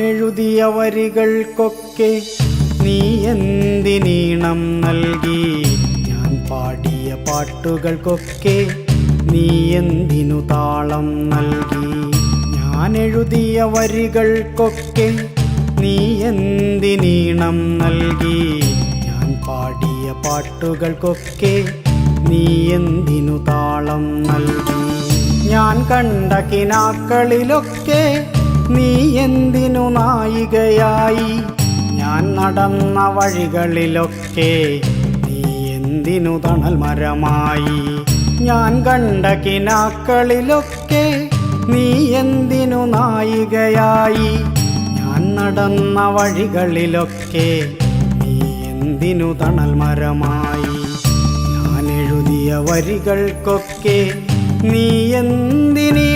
എഴുതിയ വരികൾക്കൊക്കെ നീ എന്തിനീണം നൽകി? ഞാൻ പാടിയ പാട്ടുകൾക്കൊക്കെ നീ എന്തിനു താളം നൽകി? ഞാൻ എഴുതിയ വരികൾക്കൊക്കെ നീ എന്തിനീണം നൽകി? ഞാൻ പാടിയ പാട്ടുകൾക്കൊക്കെ നീ എന്തിനു താളം നൽകി? ഞാൻ കണ്ട കിനാക്കളിലൊക്കെ നീ എന്തിനു നായികയായി? ഞാൻ നടന്ന വഴികളിലൊക്കെ നീ എന്തിനു തണൽ മരമായി? ഞാൻ കണ്ട കിനാക്കളിലൊക്കെ നീ എന്തിനു നായികയായി? ഞാൻ നടന്ന വഴികളിലൊക്കെ നീ എന്തിനു തണൽ മരമായി? ഞാൻ എഴുതിയ വരികൾക്കൊക്കെ നീ എന്തിനീ